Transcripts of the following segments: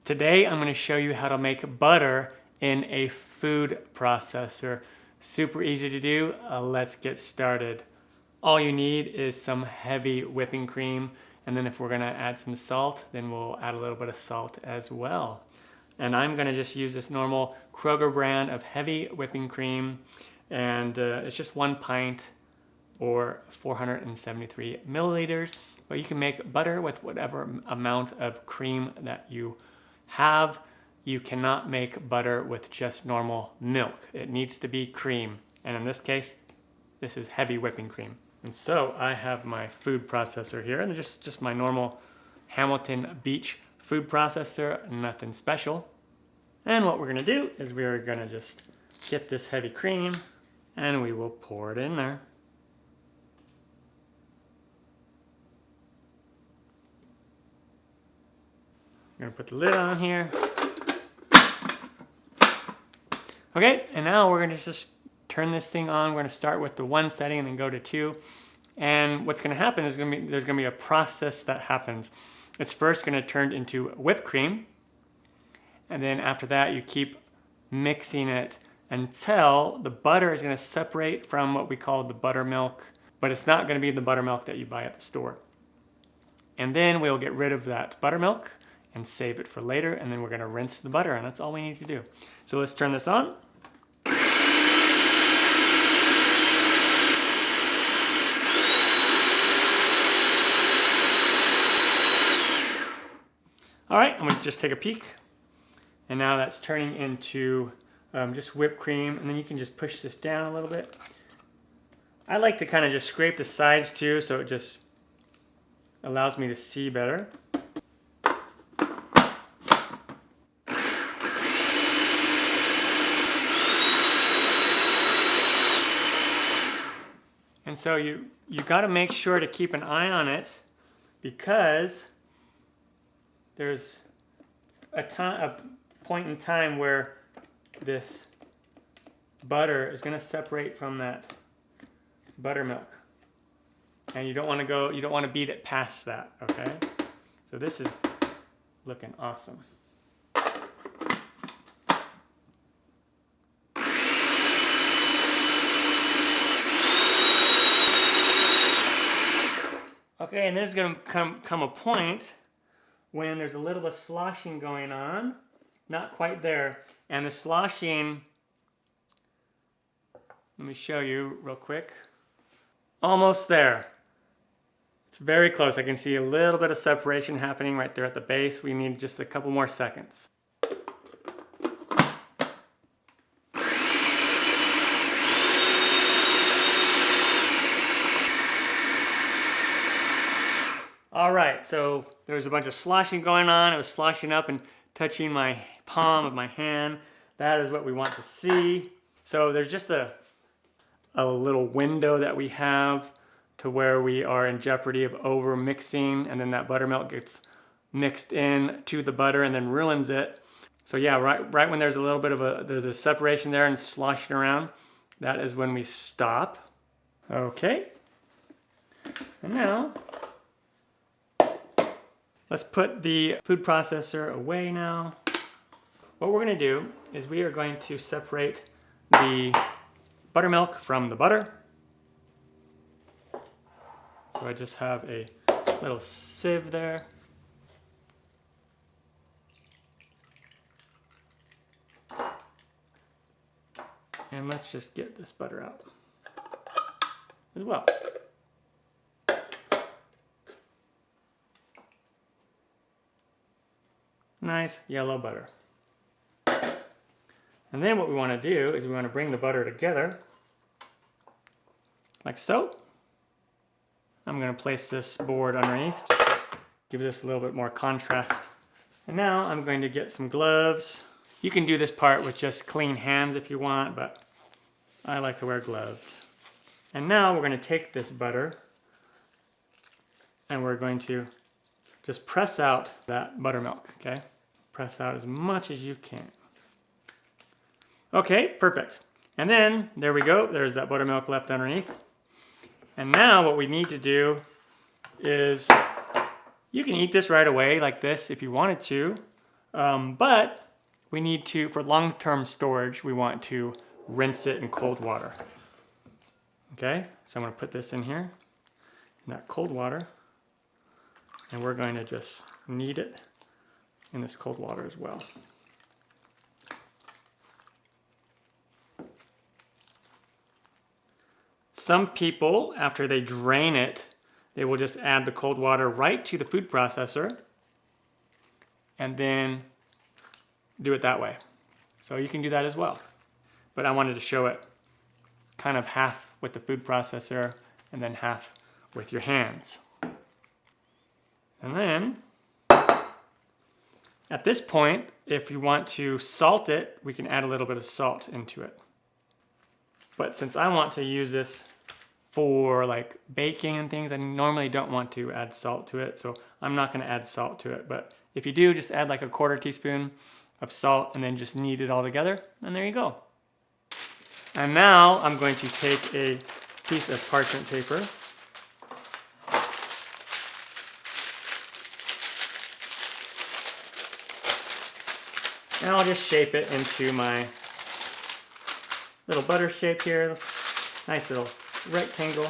Today I'm going to show you how to make butter in a food processor. Super easy to do. Let's get started. All you need is some heavy whipping cream, and then if we're going to add some salt, then we'll add a little bit of salt as well. And I'm going to just use this normal Kroger brand of heavy whipping cream, and it's just 1 pint or 473 milliliters. But you can make butter with whatever amount of cream that you have. You cannot make butter with just normal milk. It needs to be cream. And in this case, this is heavy whipping cream. And so I have my food processor here, and just my normal Hamilton Beach food processor, nothing special. And what we're gonna do is we are gonna just get this heavy cream and we will pour it in there. I'm gonna put the lid on here. Okay, and now we're gonna just turn this thing on. We're gonna start with the 1 setting and then go to 2. And what's gonna happen is there's gonna be a process that happens. It's first gonna turn into whipped cream. And then after that, you keep mixing it until the butter is gonna separate from what we call the buttermilk, but it's not gonna be the buttermilk that you buy at the store. And then we'll get rid of that buttermilk and save it for later, and then we're gonna rinse the butter, and that's all we need to do. So let's turn this on. All right, I'm gonna just take a peek. And now that's turning into just whipped cream, and then you can just push this down a little bit. I like to kind of just scrape the sides too, so it just allows me to see better. And so you got to make sure to keep an eye on it, because there's a point in time where this butter is going to separate from that buttermilk, and you don't want to beat it past that. Okay, so this is looking awesome. Okay, and there's going to come a point when there's a little bit of sloshing going on. Not quite there. And the sloshing, let me show you real quick. Almost there. It's very close. I can see a little bit of separation happening right there at the base. We need just a couple more seconds. All right, so there was a bunch of sloshing going on. It was sloshing up and touching my palm of my hand. That is what we want to see. So there's just a little window that we have to where we are in jeopardy of over mixing, and then that buttermilk gets mixed in to the butter and then ruins it. So yeah, right when there's a little bit of there's a separation there and sloshing around, that is when we stop. Okay, and now let's put the food processor away now. What we're gonna do is we are going to separate the buttermilk from the butter. So I just have a little sieve there. And let's just get this butter out as well. Nice yellow butter. And then what we want to do is we want to bring the butter together like so. I'm going to place this board underneath, give this a little bit more contrast. And now I'm going to get some gloves. You can do this part with just clean hands if you want, but I like to wear gloves. And now we're going to take this butter and we're going to just press out that buttermilk, okay? Press out as much as you can. Okay, perfect. And then, there we go, there's that buttermilk left underneath. And now what we need to do is, you can eat this right away like this if you wanted to, But we need to, for long-term storage, we want to rinse it in cold water. Okay, so I'm going to put this in here, in that cold water, and we're going to just knead it in this cold water as well. Some people, after they drain it, they will just add the cold water right to the food processor and then do it that way. So you can do that as well. But I wanted to show it kind of half with the food processor and then half with your hands. And then at this point, if you want to salt it, we can add a little bit of salt into it. But since I want to use this for like baking and things, I normally don't want to add salt to it, so I'm not going to add salt to it. But if you do, just add like a 1/4 teaspoon of salt and then just knead it all together, and there you go. And now I'm going to take a piece of parchment paper and I'll just shape it into my little butter shape here. Nice little rectangle.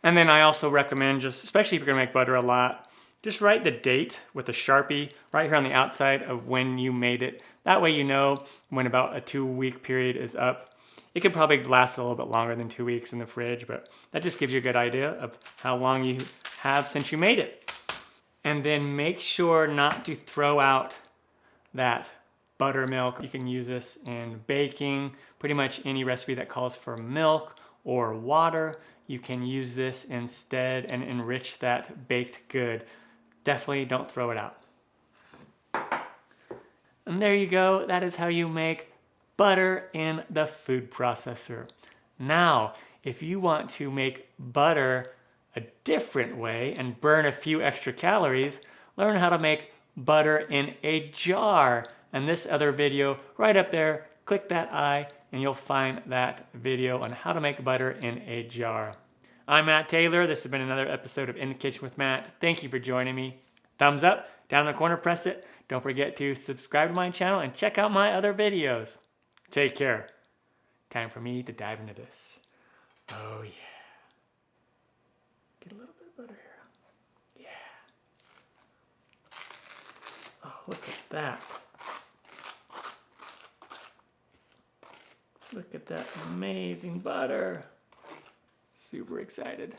And then I also recommend, just especially if you're gonna make butter a lot, just write the date with a Sharpie right here on the outside of when you made it. That way you know when about a 2-week period is up. It could probably last a little bit longer than 2 weeks in the fridge, but that just gives you a good idea of how long you have since you made it. And then make sure not to throw out that buttermilk. You can use this in baking, pretty much any recipe that calls for milk or water. You can use this instead and enrich that baked good. Definitely don't throw it out. And there you go. That is how you make butter in the food processor. Now, if you want to make butter a different way and burn a few extra calories, learn how to make butter in a jar. And this other video right up there, click that eye and you'll find that video on how to make butter in a jar. I'm Matt Taylor. This has been another episode of In the Kitchen with Matt. Thank you for joining me. Thumbs up, down in the corner, press it. Don't forget to subscribe to my channel and check out my other videos. Take care. Time for me to dive into this. Oh yeah. Get a little bit of butter here. Yeah. Oh, look at that. Look at that amazing butter. Super excited.